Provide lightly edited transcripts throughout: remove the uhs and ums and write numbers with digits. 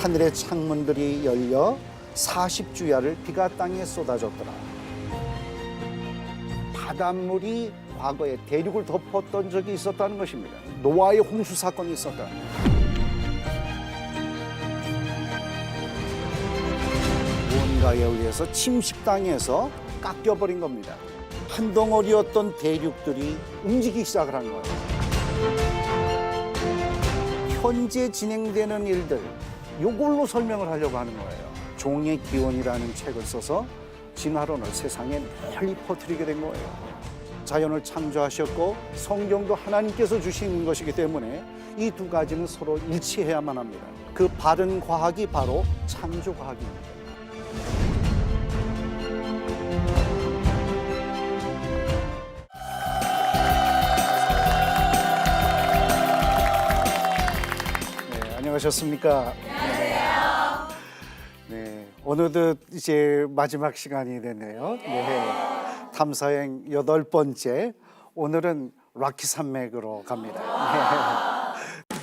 하늘의 창문들이 열려 40주야를 비가 땅에 쏟아졌더라. 바닷물이 과거에 대륙을 덮었던 적이 있었다는 것입니다. 노아의 홍수 사건이 있었다. 무언가에 의해서 침식당해서 깎여버린 겁니다. 한 덩어리였던 대륙들이 움직이기 시작을 한 거예요. 현재 진행되는 일들, 이걸로 설명을 하려고 하는 거예요. 종의 기원이라는 책을 써서 진화론을 세상에 널리 퍼뜨리게 된 거예요. 자연을 창조하셨고 성경도 하나님께서 주신 것이기 때문에 이 두 가지는 서로 일치해야만 합니다. 그 바른 과학이 바로 창조과학입니다. 네, 안녕하셨습니까? 안녕하세요. 네, 어느덧 이제 마지막 시간이 됐네요. 네. 탐사행 8번째, 오늘은 락키 산맥으로 갑니다. 네.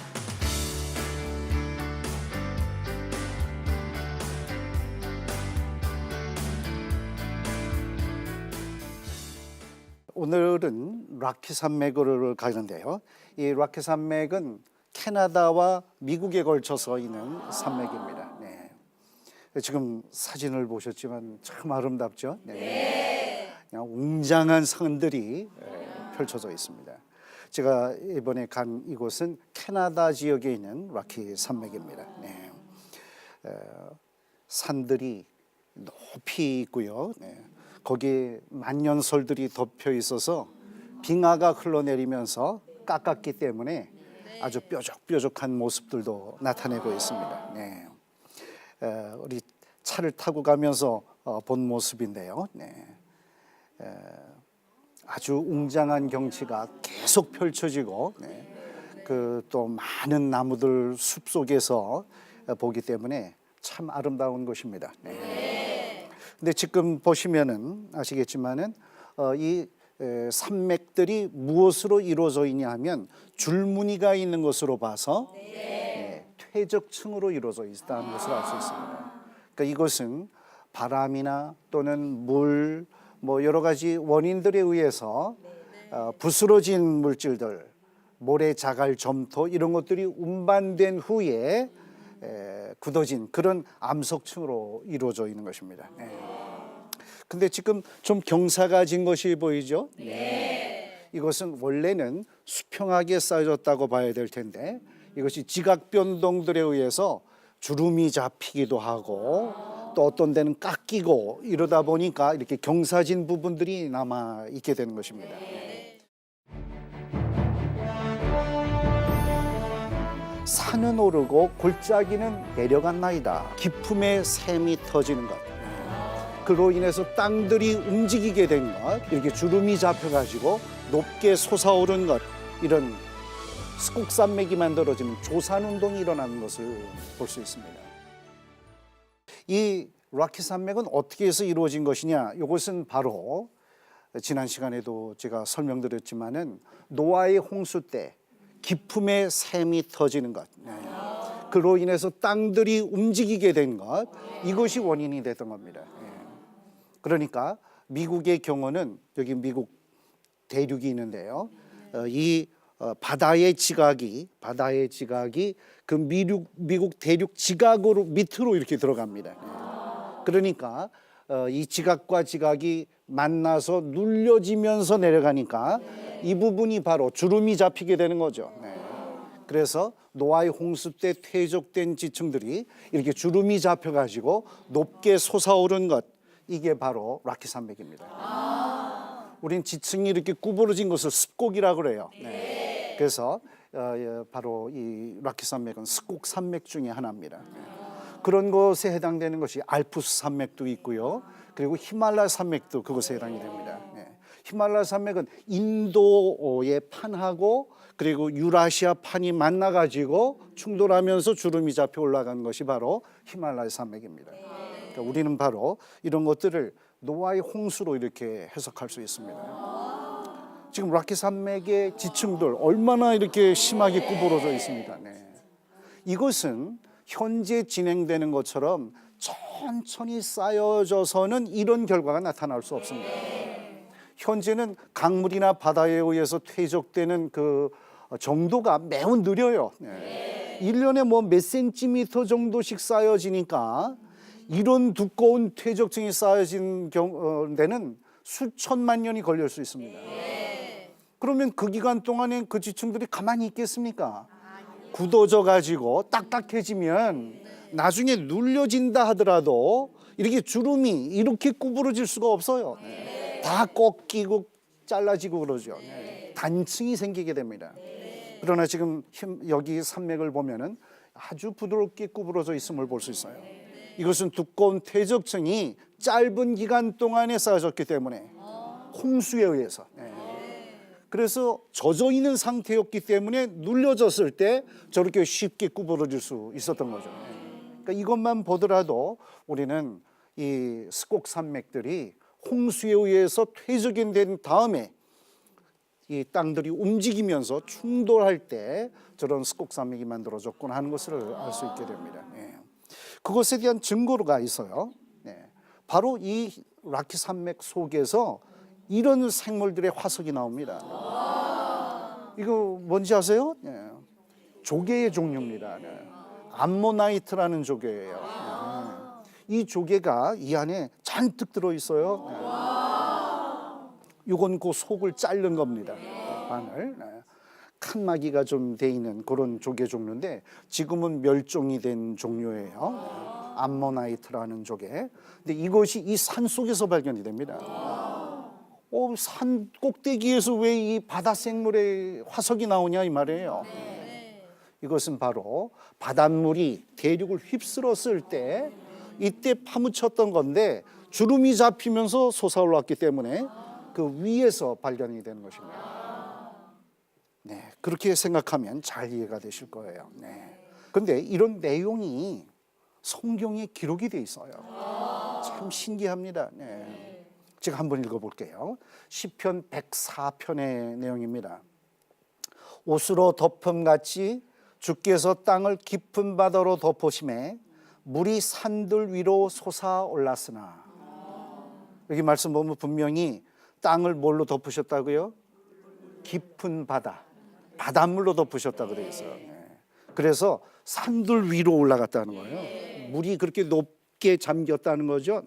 오늘은 락키 산맥으로 가는데요. 이 락키 산맥은 캐나다와 미국에 걸쳐서 있는 산맥입니다. 네. 지금 사진을 보셨지만 참 아름답죠? 네. 그냥 웅장한 산들이 펼쳐져 있습니다. 제가 이번에 간 이곳은 캐나다 지역에 있는 락키 산맥입니다. 네. 산들이 높이 있고요. 네. 거기에 만년설들이 덮여 있어서 빙하가 흘러내리면서 깎았기 때문에 아주 뾰족뾰족한 모습들도 나타내고 있습니다. 네. 우리 차를 타고 가면서 본 모습인데요. 네. 아주 웅장한 경치가 계속 펼쳐지고, 네. 그 또 많은 나무들 숲 속에서 보기 때문에 참 아름다운 곳입니다. 네. 근데 지금 보시면은 아시겠지만은 이 산맥들이 무엇으로 이루어져 있냐 하면 줄무늬가 있는 것으로 봐서 퇴적층으로 이루어져 있다는 것을 알 수 있습니다. 그러니까 이것은 바람이나 또는 물, 뭐 여러 가지 원인들에 의해서 부스러진 물질들, 모래, 자갈, 점토 이런 것들이 운반된 후에 굳어진 그런 암석층으로 이루어져 있는 것입니다. 네. 근데 지금 좀 경사가 진 것이 보이죠? 네. 이것은 원래는 수평하게 쌓여졌다고 봐야 될 텐데 이것이 지각 변동들에 의해서 주름이 잡히기도 하고 또 어떤 데는 깎이고 이러다 보니까 이렇게 경사진 부분들이 남아 있게 되는 것입니다. 산은 오르고 골짜기는 내려갔나이다. 깊음의 샘이 터지는 것. 그로 인해서 땅들이 움직이게 된 것, 이렇게 주름이 잡혀가지고 높게 솟아오른 것, 이런 스곡산맥이 만들어지는 조산운동이 일어나는 것을 볼 수 있습니다. 이 락키 산맥은 어떻게 해서 이루어진 것이냐? 이것은 바로 지난 시간에도 제가 설명드렸지만은 노아의 홍수 때 깊음의 샘이 터지는 것, 그로 인해서 땅들이 움직이게 된 것, 이것이 원인이 됐던 겁니다. 그러니까 미국의 경우는 여기 미국 대륙이 있는데요. 이 바다의 지각이 그 미국 대륙 지각으로 밑으로 이렇게 들어갑니다. 그러니까 이 지각과 지각이 만나서 눌려지면서 내려가니까 이 부분이 바로 주름이 잡히게 되는 거죠. 그래서 노아의 홍수 때 퇴적된 지층들이 이렇게 주름이 잡혀가지고 높게 솟아오른 것, 이게 바로 락키 산맥입니다. 우린 지층이 이렇게 구부러진 것을 습곡이라고 그래요. 네. 그래서 바로 이 락키 산맥은 습곡 산맥 중에 하나입니다. 그런 것에 해당되는 것이 알프스 산맥도 있고요. 그리고 히말라야 산맥도 그것에 해당이 됩니다. 히말라야 산맥은 인도의 판하고 그리고 유라시아 판이 만나가지고 충돌하면서 주름이 잡혀 올라간 것이 바로 히말라야 산맥입니다. 그러니까 우리는 바로 이런 것들을 노아의 홍수로 이렇게 해석할 수 있습니다. 지금 락키 산맥의 지층들 얼마나 이렇게 심하게 구부러져 있습니까? 이것은 현재 진행되는 것처럼 천천히 쌓여져서는 이런 결과가 나타날 수 없습니다. 현재는 강물이나 바다에 의해서 퇴적되는 그 정도가 매우 느려요. 1년에 뭐 몇 센티미터 정도씩 쌓여지니까 이런 두꺼운 퇴적층이 쌓여진 데는 수천만 년이 걸릴 수 있습니다. 그러면 그 기간 동안에 그 지층들이 가만히 있겠습니까? 굳어져 가지고 딱딱해지면 나중에 눌려진다 하더라도 이렇게 주름이 이렇게 구부러질 수가 없어요. 다 꺾이고 잘라지고 그러죠. 단층이 생기게 됩니다. 그러나 지금 여기 산맥을 보면은 아주 부드럽게 구부러져 있음을 볼 수 있어요. 이것은 두꺼운 퇴적층이 짧은 기간 동안에 쌓여졌기 때문에 홍수에 의해서. 그래서 젖어 있는 상태였기 때문에 눌려졌을 때 저렇게 쉽게 구부러질 수 있었던 거죠. 그러니까 이것만 보더라도 우리는 이 스곡 산맥들이 홍수에 의해서 퇴적이 된 다음에 이 땅들이 움직이면서 충돌할 때 저런 스곡 산맥이 만들어졌구나 하는 것을 알 수 있게 됩니다. 그것에 대한 증거가 있어요. 바로 이 라키 산맥 속에서 이런 생물들의 화석이 나옵니다. 이거 뭔지 아세요? 조개의 종류입니다. 암모나이트라는 조개예요. 이 조개가 이 안에 잔뜩 들어있어요. 이건 그 속을 자른 겁니다. 반을. 칸막이가 좀 돼 있는 그런 조개 종류인데 지금은 멸종이 된 종류예요. 암모나이트라는 조개. 근데 이것이 이 산 속에서 발견이 됩니다. 산 꼭대기에서 왜 이 바다 생물의 화석이 나오냐 이 말이에요. 이것은 바로 바닷물이 대륙을 휩쓸었을 때 이때 파묻혔던 건데 주름이 잡히면서 솟아올랐기 때문에 그 위에서 발견이 되는 것입니다. 그렇게 생각하면 잘 이해가 되실 거예요. 그런데 이런 내용이 성경에 기록이 돼 있어요. 참 신기합니다. 제가 한번 읽어볼게요. 시편 104편의 내용입니다. 옷으로 덮음같이 주께서 땅을 깊은 바다로 덮으심에 물이 산들 위로 솟아올랐으나. 여기 말씀 보면 분명히 땅을 뭘로 덮으셨다고요? 깊은 바다, 바닷물로 덮으셨다고 되어 있어요. 그래서 산들 위로 올라갔다는 거예요. 물이 그렇게 높게 잠겼다는 거죠.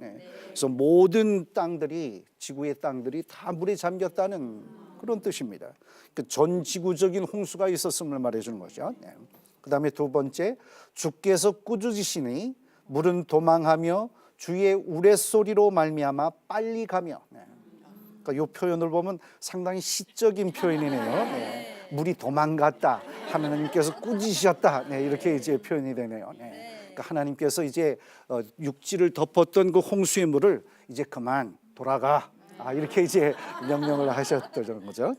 그래서 모든 땅들이, 지구의 땅들이 다 물에 잠겼다는 그런 뜻입니다. 전 지구적인 홍수가 있었음을 말해주는 거죠. 그 다음에 두 번째, 주께서 꾸짖으시니 물은 도망하며 주의 우레소리로 말미암아 빨리 가며. 그러니까 이 표현을 보면 상당히 시적인 표현이네요. 물이 도망갔다, 하나님께서 꾸짖으셨다, 이렇게 이제 표현이 되네요. 그러니까 하나님께서 이제 육지를 덮었던 그 홍수의 물을 이제 그만 돌아가, 이렇게 이제 명령을 하셨던 거죠.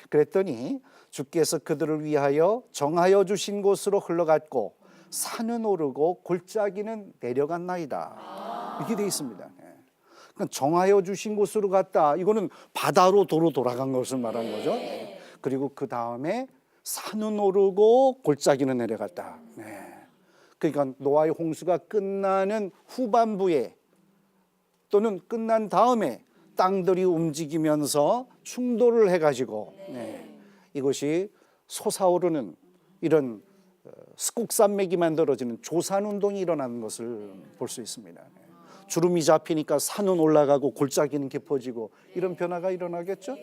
그랬더니 주께서 그들을 위하여 정하여 주신 곳으로 흘러갔고 산은 오르고 골짜기는 내려갔나이다. 이렇게 되어 있습니다. 그러니까 정하여 주신 곳으로 갔다. 이거는 바다로 도로 돌아간 것을 말하는 거죠. 그리고 그 다음에 산은 오르고 골짜기는 내려갔다. 그러니까 노아의 홍수가 끝나는 후반부에 또는 끝난 다음에 땅들이 움직이면서 충돌을 해가지고 이것이 솟아오르는 이런 스곡산맥이 만들어지는 조산운동이 일어나는 것을 볼 수 있습니다. 주름이 잡히니까 산은 올라가고 골짜기는 깊어지고 이런 변화가 일어나겠죠.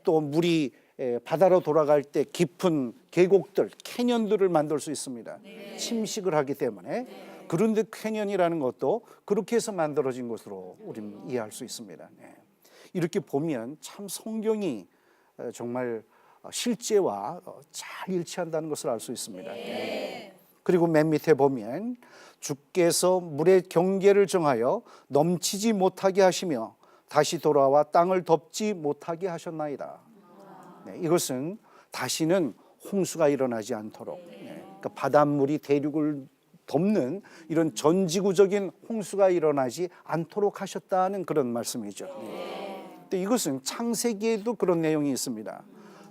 또 물이 바다로 돌아갈 때 깊은 계곡들, 캐년들을 만들 수 있습니다. 침식을 하기 때문에. 그런데 캐년이라는 것도 그렇게 해서 만들어진 것으로 우리는 이해할 수 있습니다. 이렇게 보면 참 성경이 정말 실제와 잘 일치한다는 것을 알 수 있습니다. 그리고 맨 밑에 보면 주께서 물의 경계를 정하여 넘치지 못하게 하시며 다시 돌아와 땅을 덮지 못하게 하셨나이다. 이것은 다시는 홍수가 일어나지 않도록, 그러니까 바닷물이 대륙을 덮는 이런 전지구적인 홍수가 일어나지 않도록 하셨다는 그런 말씀이죠. 근데 이것은 창세기에도 그런 내용이 있습니다.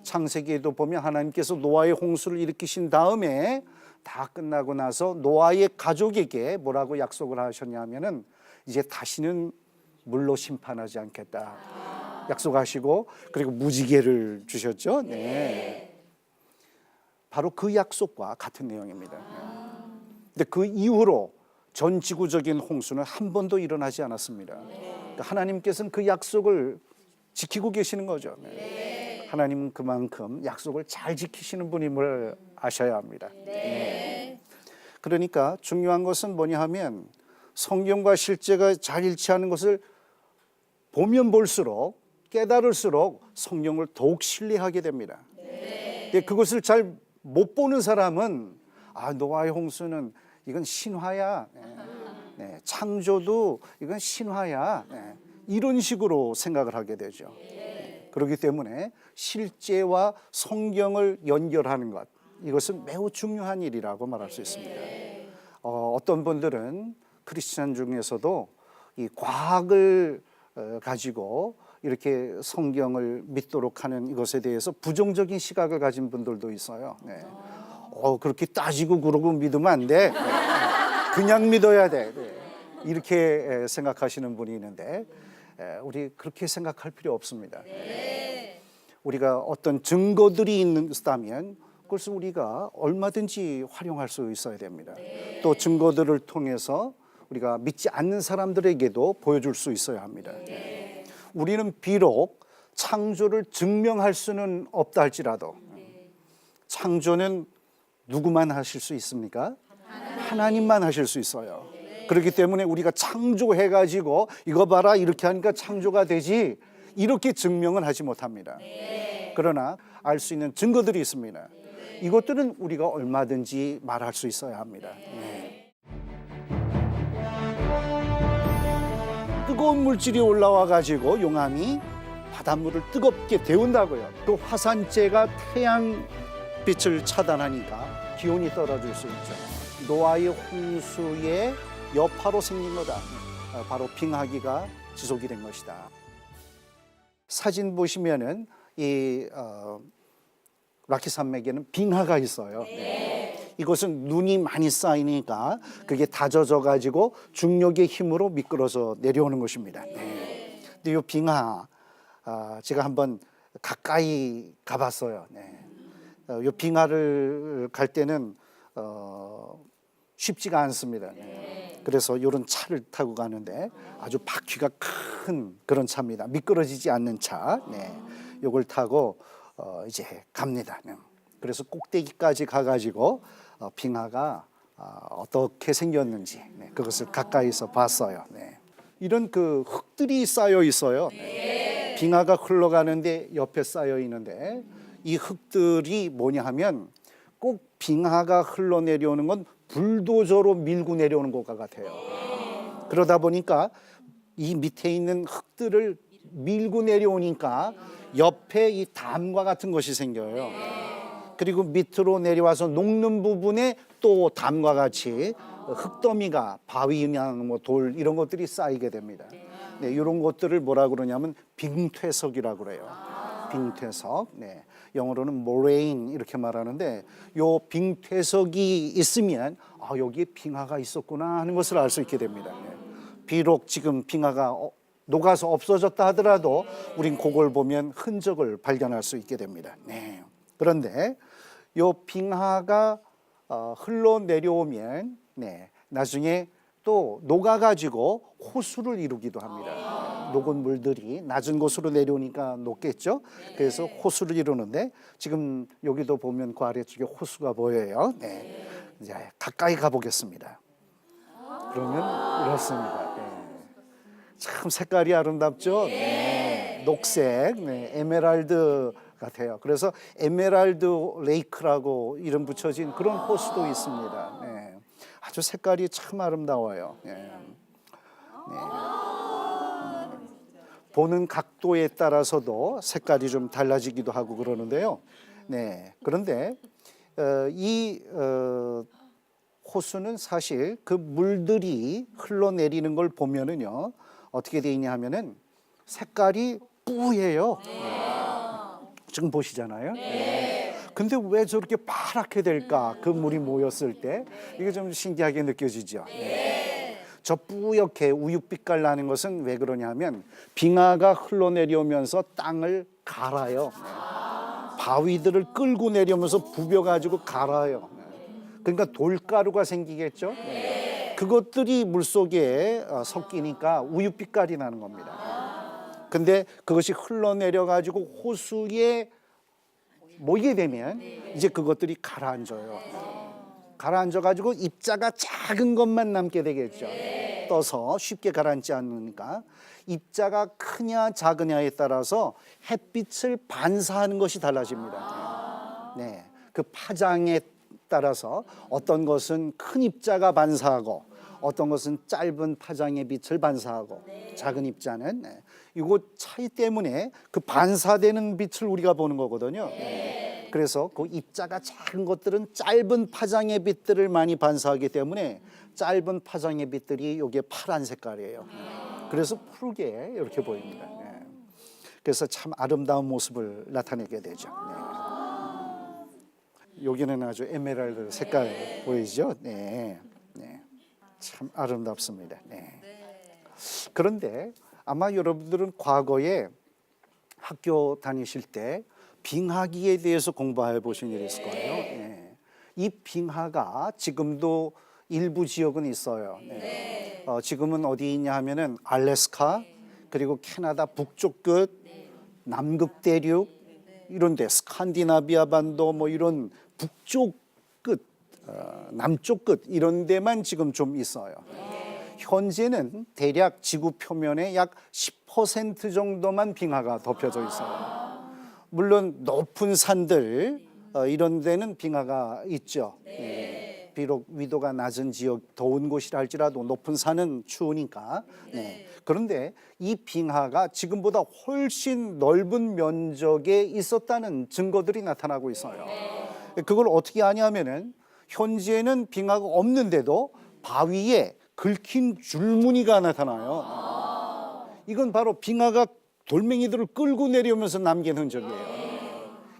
창세기에도 보면 하나님께서 노아의 홍수를 일으키신 다음에 다 끝나고 나서 노아의 가족에게 뭐라고 약속을 하셨냐면은 이제 다시는 물로 심판하지 않겠다 약속하시고, 그리고 무지개를 주셨죠. 네. 바로 그 약속과 같은 내용입니다. 근데 그 이후로 전 지구적인 홍수는 한 번도 일어나지 않았습니다. 그러니까 하나님께서는 그 약속을 지키고 계시는 거죠. 네. 하나님은 그만큼 약속을 잘 지키시는 분임을 아셔야 합니다. 네. 그러니까 중요한 것은 뭐냐 하면 성경과 실제가 잘 일치하는 것을 보면 볼수록, 깨달을수록 성경을 더욱 신뢰하게 됩니다. 근데 그것을 잘 못 보는 사람은 노아의 홍수는 이건 신화야. 네. 창조도 이건 신화야. 네. 이런 식으로 생각을 하게 되죠. 그렇기 때문에 실제와 성경을 연결하는 것, 이것은 매우 중요한 일이라고 말할 수 있습니다. 어떤 분들은 크리스찬 중에서도 이 과학을 가지고 이렇게 성경을 믿도록 하는 이것에 대해서 부정적인 시각을 가진 분들도 있어요. 네. 그렇게 따지고 그러고 믿으면 안 돼. 네. 그냥 믿어야 돼. 네. 이렇게 생각하시는 분이 있는데 우리 그렇게 생각할 필요 없습니다. 네. 우리가 어떤 증거들이 있다면 그것을 우리가 얼마든지 활용할 수 있어야 됩니다. 네. 또 증거들을 통해서 우리가 믿지 않는 사람들에게도 보여줄 수 있어야 합니다. 네. 우리는 비록 창조를 증명할 수는 없다 할지라도 창조는 누구만 하실 수 있습니까? 하나님만 하실 수 있어요. 그렇기 때문에 우리가 창조해가지고 이거 봐라 이렇게 하니까 창조가 되지 이렇게 증명은 하지 못합니다. 그러나 알 수 있는 증거들이 있습니다. 이것들은 우리가 얼마든지 말할 수 있어야 합니다. 뜨거운 물질이 올라와 가지고 용암이 바닷물을 뜨겁게 데운다고요. 또 화산재가 태양빛을 차단하니까 기온이 떨어질 수 있죠. 노아의 홍수의 여파로 생긴 거다. 바로 빙하기가 지속이 된 것이다. 사진 보시면은 이 라키 산맥에는 빙하가 있어요. 이것은 눈이 많이 쌓이니까 그게 다져져 가지고 중력의 힘으로 미끄러져 내려오는 것입니다. 근데 이 빙하 제가 한번 가까이 가봤어요. 이 빙하를 갈 때는 쉽지가 않습니다. 그래서 이런 차를 타고 가는데 아주 바퀴가 큰 그런 차입니다. 미끄러지지 않는 차. 이걸 타고 이제 갑니다. 그래서 꼭대기까지 가가지고 빙하가 어떻게 생겼는지 그것을 가까이서 봤어요. 이런 그 흙들이 쌓여 있어요. 빙하가 흘러가는데 옆에 쌓여 있는데 이 흙들이 뭐냐 하면 꼭 빙하가 흘러내려오는 건 불도저로 밀고 내려오는 것과 같아요. 그러다 보니까 이 밑에 있는 흙들을 밀고 내려오니까 옆에 이 담과 같은 것이 생겨요. 그리고 밑으로 내려와서 녹는 부분에 또 담과 같이 흙더미가 바위나 뭐 돌 이런 것들이 쌓이게 됩니다. 이런 것들을 뭐라 그러냐면 빙퇴석이라고 그래요. 빙퇴석. 영어로는 moraine 이렇게 말하는데 요 빙퇴석이 있으면 여기에 빙하가 있었구나 하는 것을 알 수 있게 됩니다. 비록 지금 빙하가 녹아서 없어졌다 하더라도 우린 그걸 보면 흔적을 발견할 수 있게 됩니다. 그런데 요 빙하가 흘러내려오면 나중에 또 녹아가지고 호수를 이루기도 합니다. 녹은 물들이 낮은 곳으로 내려오니까 녹겠죠. 그래서 호수를 이루는데 지금 여기도 보면 그 아래쪽에 호수가 보여요. 이제 가까이 가보겠습니다. 그러면 이렇습니다. 참 색깔이 아름답죠. 녹색, 에메랄드 같아요. 그래서 에메랄드 레이크라고 이름 붙여진 그런 호수도 있습니다. 아주 색깔이 참 아름다워요. 보는 각도에 따라서도 색깔이 좀 달라지기도 하고 그러는데요. 그런데 이 호수는 사실 그 물들이 흘러내리는 걸 보면은요 어떻게 돼 있냐 하면은 색깔이 뿌예요. 지금 보시잖아요. 근데 왜 저렇게 파랗게 될까? 그 물이 모였을 때 이게 좀 신기하게 느껴지죠. 저 뿌옇게 우윳빛깔 나는 것은 왜 그러냐면 빙하가 흘러내려오면서 땅을 갈아요. 바위들을 끌고 내려오면서 부벼가지고 갈아요. 그러니까 돌가루가 생기겠죠. 그것들이 물속에 섞이니까 우윳빛깔이 나는 겁니다. 근데 그것이 흘러내려 가지고 호수에 모이게 되면 이제 그것들이 가라앉아요. 가라앉아 가지고 입자가 작은 것만 남게 되겠죠. 떠서 쉽게 가라앉지 않으니까. 입자가 크냐 작으냐에 따라서 햇빛을 반사하는 것이 달라집니다. 네, 그 파장에 따라서 어떤 것은 큰 입자가 반사하고 어떤 것은 짧은 파장의 빛을 반사하고 작은 입자는 이거 차이 때문에 그 반사되는 빛을 우리가 보는 거거든요. 그래서 그 입자가 작은 것들은 짧은 파장의 빛들을 많이 반사하기 때문에 짧은 파장의 빛들이 여기에 파란 색깔이에요. 그래서 푸르게 이렇게 보입니다. 그래서 참 아름다운 모습을 나타내게 되죠. 여기는 아주 에메랄드 색깔 보이죠? 네. 참 아름답습니다. 그런데 아마 여러분들은 과거에 학교 다니실 때 빙하기에 대해서 공부해 보신 일이 있을 거예요. 이 빙하가 지금도 일부 지역은 있어요. 지금은 어디 있냐 하면은 알래스카, 그리고 캐나다 북쪽 끝, 남극 대륙 이런 데, 스칸디나비아 반도 뭐 이런 북쪽 끝, 남쪽 끝 이런 데만 지금 좀 있어요. 현재는 대략 지구 표면의 약 10% 정도만 빙하가 덮여져 있어요. 물론 높은 산들 이런 데는 빙하가 있죠. 비록 위도가 낮은 지역, 더운 곳이라 할지라도 높은 산은 추우니까. 그런데 이 빙하가 지금보다 훨씬 넓은 면적에 있었다는 증거들이 나타나고 있어요. 그걸 어떻게 아냐면은 현재는 빙하가 없는데도 바위에 긁힌 줄무늬가 나타나요. 이건 바로 빙하가 돌멩이들을 끌고 내려오면서 남긴 흔적이에요.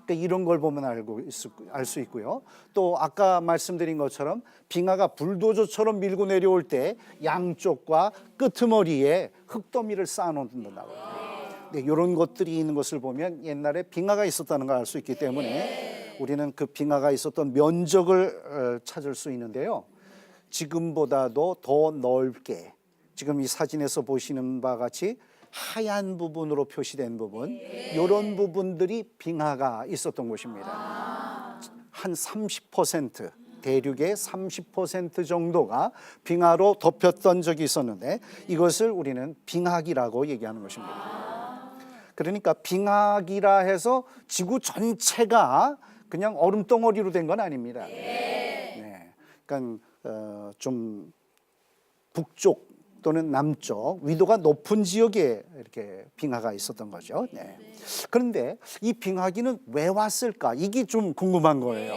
그러니까 이런 걸 보면 알 수 있고요. 또 아까 말씀드린 것처럼 빙하가 불도저처럼 밀고 내려올 때 양쪽과 끄트머리에 흙더미를 쌓아놓는다고요. 이런 것들이 있는 것을 보면 옛날에 빙하가 있었다는 걸 알 수 있기 때문에 우리는 그 빙하가 있었던 면적을 찾을 수 있는데요. 지금보다도 더 넓게, 지금 이 사진에서 보시는 바와 같이 하얀 부분으로 표시된 부분, 이런 부분들이 빙하가 있었던 곳입니다. 한 30%, 대륙의 30% 정도가 빙하로 덮였던 적이 있었는데 이것을 우리는 빙하기라고 얘기하는 것입니다. 그러니까 빙하기라 해서 지구 전체가 그냥 얼음덩어리로 된 건 아닙니다. 그러니까 좀 북쪽 또는 남쪽 위도가 높은 지역에 이렇게 빙하가 있었던 거죠. 그런데 이 빙하기는 왜 왔을까? 이게 좀 궁금한 거예요.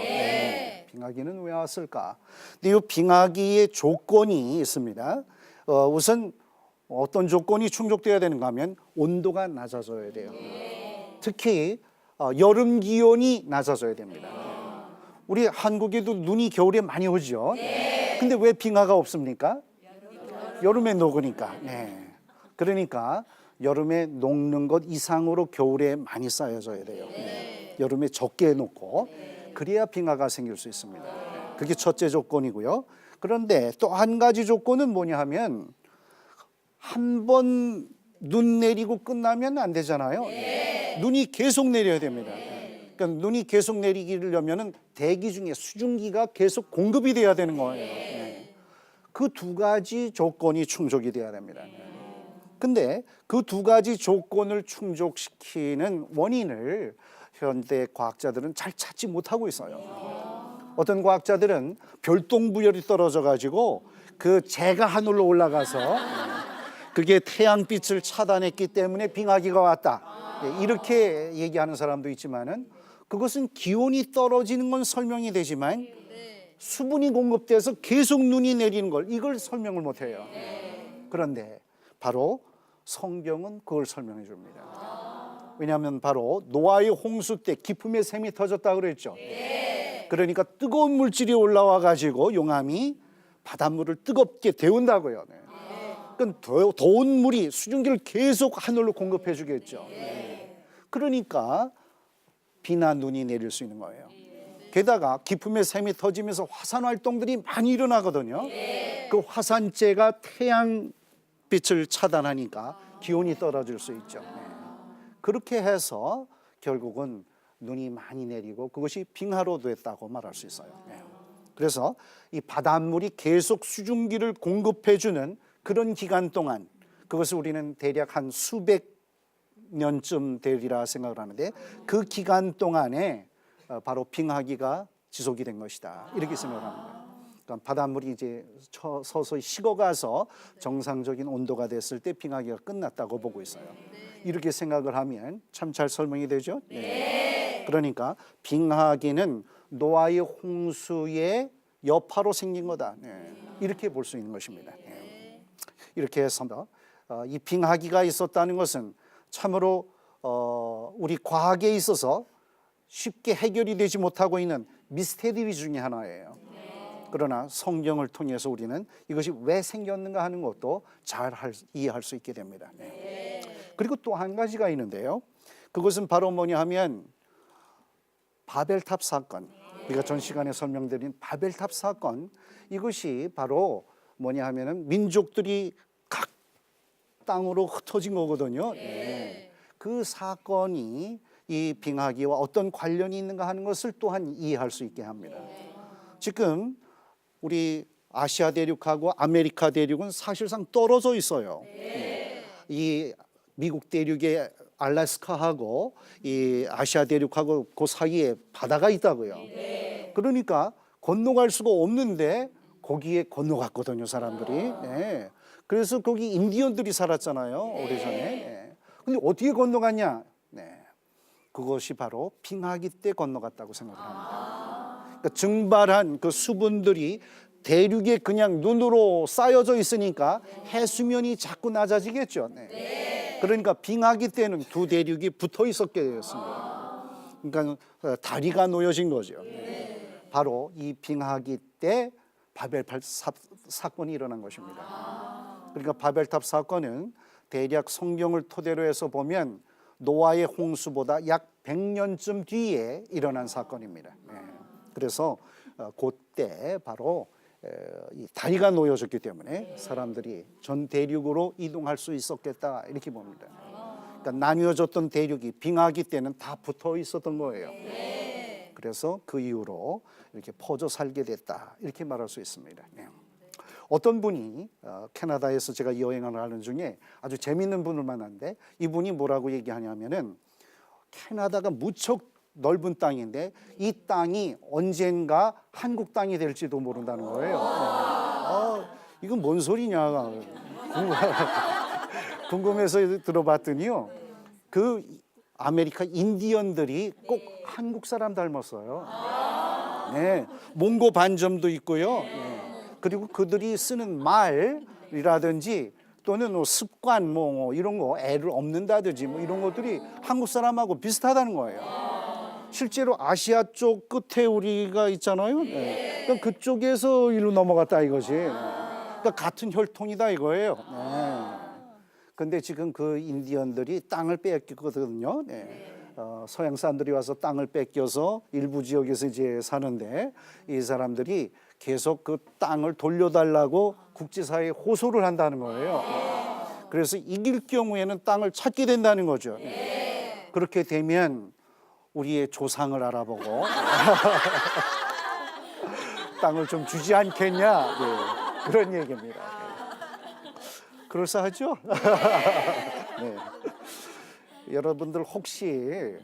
빙하기는 왜 왔을까? 근데 이 빙하기의 조건이 있습니다. 우선 어떤 조건이 충족돼야 되는가 하면 온도가 낮아져야 돼요. 특히 여름 기온이 낮아져야 됩니다. 우리 한국에도 눈이 겨울에 많이 오죠. 근데 왜 빙하가 없습니까? 여름에 녹으니까. 그러니까 여름에 녹는 것 이상으로 겨울에 많이 쌓여져야 돼요. 여름에 적게 녹고 그래야 빙하가 생길 수 있습니다. 그게 첫째 조건이고요. 그런데 또 한 가지 조건은 뭐냐 하면 한 번 눈 내리고 끝나면 안 되잖아요. 눈이 계속 내려야 됩니다. 그러니까 눈이 계속 내리려면은 대기 중에 수증기가 계속 공급이 돼야 되는 거예요. 그 두 가지 조건이 충족이 돼야 됩니다. 근데 그 두 가지 조건을 충족시키는 원인을 현대 과학자들은 잘 찾지 못하고 있어요. 어떤 과학자들은 별똥부열이 떨어져 가지고 그 재가 하늘로 올라가서 그게 태양빛을 차단했기 때문에 빙하기가 왔다. 이렇게 얘기하는 사람도 있지만은 그것은 기온이 떨어지는 건 설명이 되지만 수분이 공급돼서 계속 눈이 내리는 걸, 이걸 설명을 못 해요. 그런데 바로 성경은 그걸 설명해 줍니다. 왜냐하면 바로 노아의 홍수 때 기품의 샘이 터졌다고 그랬죠. 그러니까 뜨거운 물질이 올라와 가지고 용암이 바닷물을 뜨겁게 데운다고요. 그러니까 더운 물이 수증기를 계속 하늘로 공급해 주겠죠. 그러니까 비나 눈이 내릴 수 있는 거예요. 게다가 기품의 샘이 터지면서 화산 활동들이 많이 일어나거든요. 그 화산재가 태양빛을 차단하니까 기온이 떨어질 수 있죠. 그렇게 해서 결국은 눈이 많이 내리고 그것이 빙하로 됐다고 말할 수 있어요. 그래서 이 바닷물이 계속 수증기를 공급해주는 그런 기간 동안, 그것을 우리는 대략 한 수백 년쯤 되리라 생각을 하는데, 그 기간 동안에 바로 빙하기가 지속이 된 것이다, 이렇게 생각을 합니다. 그러니까 바닷물이 이제 서서히 식어가서 정상적인 온도가 됐을 때 빙하기가 끝났다고 보고 있어요. 이렇게 생각을 하면 참 잘 설명이 되죠. 그러니까 빙하기는 노아의 홍수의 여파로 생긴 거다, 이렇게 볼 수 있는 것입니다. 이렇게 해서 이 빙하기가 있었다는 것은 참으로 우리 과학에 있어서 쉽게 해결이 되지 못하고 있는 미스테리 중에 하나예요. 그러나 성경을 통해서 우리는 이것이 왜 생겼는가 하는 것도 잘 이해할 수 있게 됩니다. 그리고 또 한 가지가 있는데요. 그것은 바로 뭐냐 하면 바벨탑 사건, 우리가 전 시간에 설명드린 바벨탑 사건, 이것이 바로 뭐냐 하면은 민족들이 각 땅으로 흩어진 거거든요. 그 사건이 이 빙하기와 어떤 관련이 있는가 하는 것을 또한 이해할 수 있게 합니다. 지금 우리 아시아 대륙하고 아메리카 대륙은 사실상 떨어져 있어요. 이 미국 대륙의 알래스카하고 이 아시아 대륙하고 그 사이에 바다가 있다고요. 그러니까 건너갈 수가 없는데 거기에 건너갔거든요, 사람들이. 그래서 거기 인디언들이 살았잖아요, 오래전에. 근데 어떻게 건너갔냐? 그것이 바로 빙하기 때 건너갔다고 생각을 합니다. 그러니까 증발한 그 수분들이 대륙에 그냥 눈으로 쌓여져 있으니까 해수면이 자꾸 낮아지겠죠. 그러니까 빙하기 때는 두 대륙이 붙어 있었게 되었습니다. 그러니까 다리가 놓여진 거죠. 바로 이 빙하기 때 바벨탑 사건이 일어난 것입니다. 그러니까 바벨탑 사건은 대략 성경을 토대로 해서 보면 노아의 홍수보다 약 100년쯤 뒤에 일어난 사건입니다. 그래서 그때 바로 이 다리가 놓여졌기 때문에 사람들이 전 대륙으로 이동할 수 있었겠다, 이렇게 봅니다. 그러니까 나뉘어졌던 대륙이 빙하기 때는 다 붙어 있었던 거예요. 그래서 그 이후로 이렇게 퍼져 살게 됐다, 이렇게 말할 수 있습니다. 어떤 분이 캐나다에서 제가 여행을 하는 중에 아주 재미있는 분을 만났는데, 이분이 뭐라고 얘기하냐면은 캐나다가 무척 넓은 땅인데 이 땅이 언젠가 한국 땅이 될지도 모른다는 거예요. 이건 뭔 소리냐 궁금해서 들어봤더니요, 그 아메리카 인디언들이 꼭 한국 사람 닮았어요. 몽고 반점도 있고요. 그리고 그들이 쓰는 말이라든지 또는 뭐 습관 뭐 이런 거, 애를 없는다든지 뭐 이런 것들이 한국 사람하고 비슷하다는 거예요. 실제로 아시아 쪽 끝에 우리가 있잖아요. 그러니까 그쪽에서 일로 넘어갔다 이거지. 그러니까 같은 혈통이다 이거예요. 근데 지금 그 인디언들이 땅을 뺏겼거든요. 서양 사람들이 와서 땅을 뺏겨서 일부 지역에서 이제 사는데, 이 사람들이 계속 그 땅을 돌려달라고 국제사회에 호소를 한다는 거예요. 그래서 이길 경우에는 땅을 찾게 된다는 거죠. 그렇게 되면 우리의 조상을 알아보고 땅을 좀 주지 않겠냐, 그런 얘기입니다. 그럴싸하죠? 여러분들 혹시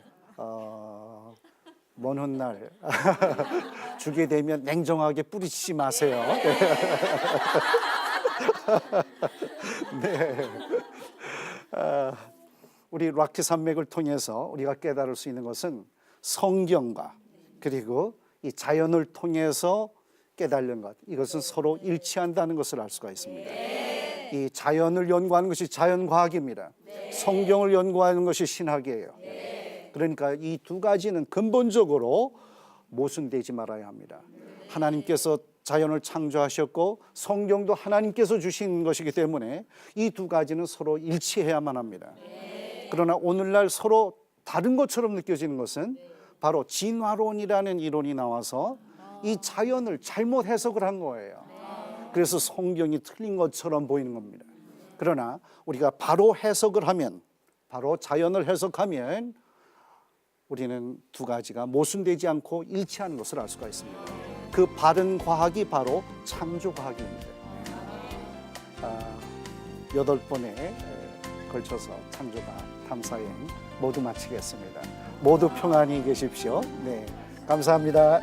먼 훗날 주게 되면 냉정하게 뿌리치지 마세요. 우리 락키 산맥을 통해서 우리가 깨달을 수 있는 것은 성경과 그리고 이 자연을 통해서 깨달는 것, 이것은 서로 일치한다는 것을 알 수가 있습니다. 이 자연을 연구하는 것이 자연과학입니다. 성경을 연구하는 것이 신학이에요. 그러니까 이 두 가지는 근본적으로 모순되지 말아야 합니다. 하나님께서 자연을 창조하셨고 성경도 하나님께서 주신 것이기 때문에 이 두 가지는 서로 일치해야만 합니다. 그러나 오늘날 서로 다른 것처럼 느껴지는 것은 바로 진화론이라는 이론이 나와서 이 자연을 잘못 해석을 한 거예요. 그래서 성경이 틀린 것처럼 보이는 겁니다. 그러나 우리가 바로 해석을 하면, 바로 자연을 해석하면 우리는 두 가지가 모순되지 않고 일치하는 것을 알 수가 있습니다. 그 바른 과학이 바로 창조과학입니다. 8번에 걸쳐서 창조과학 탐사여행 모두 마치겠습니다. 모두 평안히 계십시오. 네, 감사합니다.